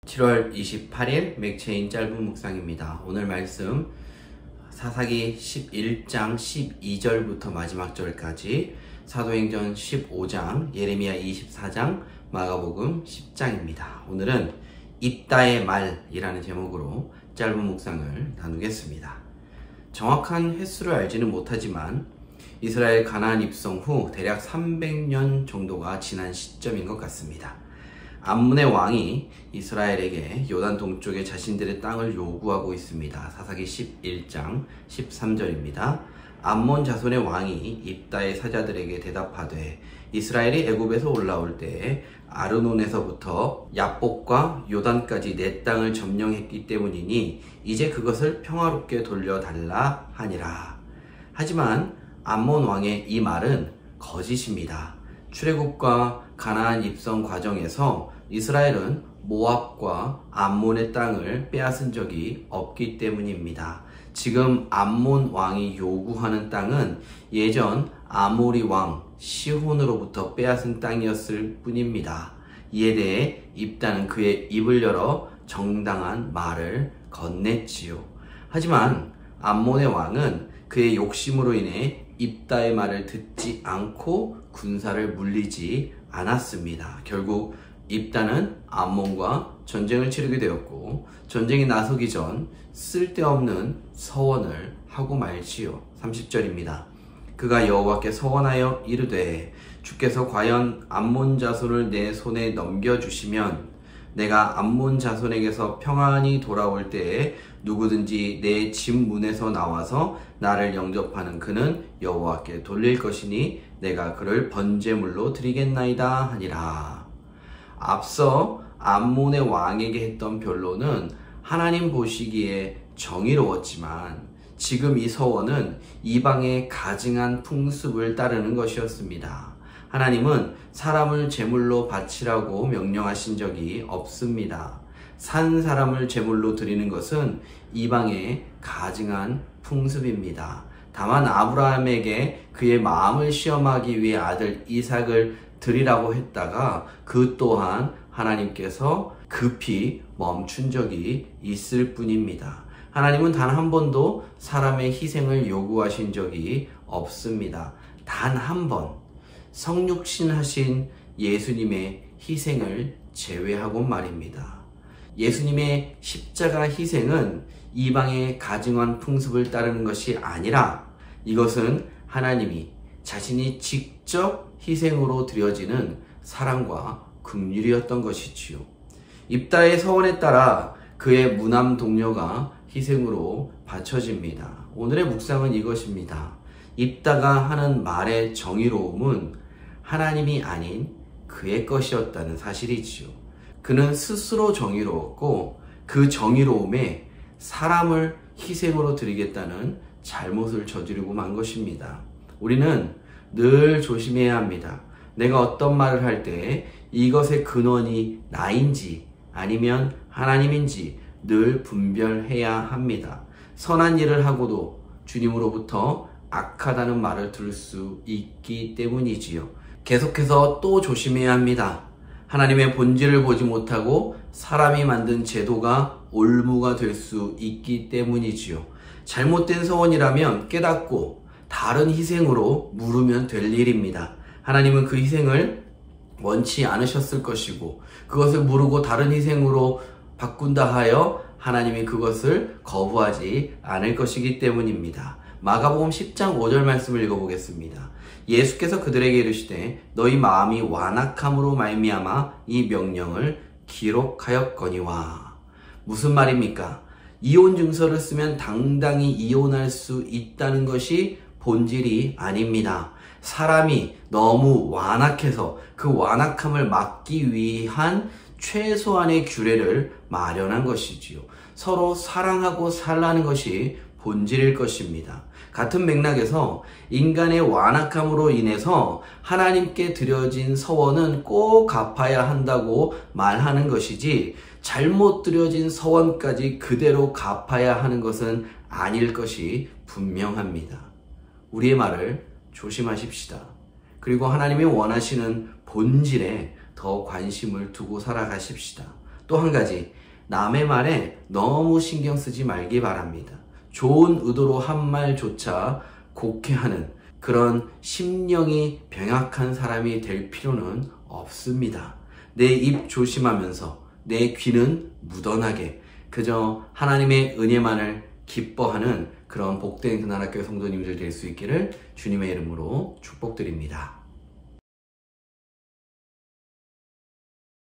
7월 28일 맥체인 짧은 묵상입니다. 오늘 말씀 사사기 11장 12절부터 마지막 절까지, 사도행전 15장, 예레미야 24장, 마가복음 10장입니다. 오늘은 입다의 말이라는 제목으로 짧은 묵상을 나누겠습니다. 정확한 횟수를 알지는 못하지만 이스라엘 가나안 입성 후 대략 300년 정도가 지난 시점인 것 같습니다. 암몬의 왕이 이스라엘에게 요단 동쪽의 자신들의 땅을 요구하고 있습니다. 사사기 11장 13절입니다. 암몬 자손의 왕이 입다의 사자들에게 대답하되, 이스라엘이 애굽에서 올라올 때에 아르논에서부터 야복과 요단까지 내 땅을 점령했기 때문이니 이제 그것을 평화롭게 돌려달라 하니라. 하지만 암몬 왕의 이 말은 거짓입니다. 출애굽과 가나안 입성 과정에서 이스라엘은 모압과 암몬의 땅을 빼앗은 적이 없기 때문입니다. 지금 암몬 왕이 요구하는 땅은 예전 아모리 왕 시혼으로부터 빼앗은 땅이었을 뿐입니다. 이에 대해 입다는 그의 입을 열어 정당한 말을 건넸지요. 하지만 암몬의 왕은 그의 욕심으로 인해 입다의 말을 듣지 않고 군사를 물리지 않았습니다. 결국 입다는 암몬과 전쟁을 치르게 되었고, 전쟁이 나서기 전 쓸데없는 서원을 하고 말지요. 30절입니다. 그가 여호와께 서원하여 이르되, 주께서 과연 암몬 자손을 내 손에 넘겨주시면 내가 암몬 자손에게서 평안히 돌아올 때에 누구든지 내 집 문에서 나와서 나를 영접하는 그는 여호와께 돌릴 것이니 내가 그를 번제물로 드리겠나이다 하니라. 앞서 암몬의 왕에게 했던 변론은 하나님 보시기에 정의로웠지만, 지금 이 서원은 이방의 가증한 풍습을 따르는 것이었습니다. 하나님은 사람을 제물로 바치라고 명령하신 적이 없습니다. 산 사람을 제물로 드리는 것은 이방의 가증한 풍습입니다. 다만 아브라함에게 그의 마음을 시험하기 위해 아들 이삭을 드리라고 했다가 그 또한 하나님께서 급히 멈춘 적이 있을 뿐입니다. 하나님은 단 한 번도 사람의 희생을 요구하신 적이 없습니다. 단 한 번, 성육신 하신 예수님의 희생을 제외하고 말입니다. 예수님의 십자가 희생은 이방의 가증한 풍습을 따르는 것이 아니라, 이것은 하나님이 자신이 직접 희생으로 드려지는 사랑과 긍휼이었던 것이지요. 입다의 서원에 따라 그의 무남 동료가 희생으로 바쳐집니다. 오늘의 묵상은 이것입니다. 입다가 하는 말의 정의로움은 하나님이 아닌 그의 것이었다는 사실이지요. 그는 스스로 정의로웠고 그 정의로움에 사람을 희생으로 드리겠다는 잘못을 저지르고 만 것입니다. 우리는 늘 조심해야 합니다. 내가 어떤 말을 할 때 이것의 근원이 나인지 아니면 하나님인지 늘 분별해야 합니다. 선한 일을 하고도 주님으로부터 악하다는 말을 들을 수 있기 때문이지요. 계속해서 또 조심해야 합니다. 하나님의 본질을 보지 못하고 사람이 만든 제도가 올무가 될 수 있기 때문이지요. 잘못된 서원이라면 깨닫고 다른 희생으로 물으면 될 일입니다. 하나님은 그 희생을 원치 않으셨을 것이고, 그것을 물고 다른 희생으로 바꾼다 하여 하나님이 그것을 거부하지 않을 것이기 때문입니다. 마가복음 10장 5절 말씀을 읽어보겠습니다. 예수께서 그들에게 이르시되, 너희 마음이 완악함으로 말미암아 이 명령을 기록하였거니와. 무슨 말입니까? 이혼 증서를 쓰면 당당히 이혼할 수 있다는 것이 본질이 아닙니다. 사람이 너무 완악해서 그 완악함을 막기 위한 최소한의 규례를 마련한 것이지요. 서로 사랑하고 살라는 것이 본질일 것입니다. 같은 맥락에서 인간의 완악함으로 인해서 하나님께 드려진 서원은 꼭 갚아야 한다고 말하는 것이지, 잘못 드려진 서원까지 그대로 갚아야 하는 것은 아닐 것이 분명합니다. 우리의 말을 조심하십시다. 그리고 하나님이 원하시는 본질에 더 관심을 두고 살아가십시다. 또 한 가지, 남의 말에 너무 신경 쓰지 말기 바랍니다. 좋은 의도로 한 말조차 곡해하는 그런 심령이 병약한 사람이 될 필요는 없습니다. 내 입 조심하면서 내 귀는 무던하게 그저 하나님의 은혜만을 기뻐하는 그런 복된 그나라교회 성도님들 될 수 있기를 주님의 이름으로 축복드립니다.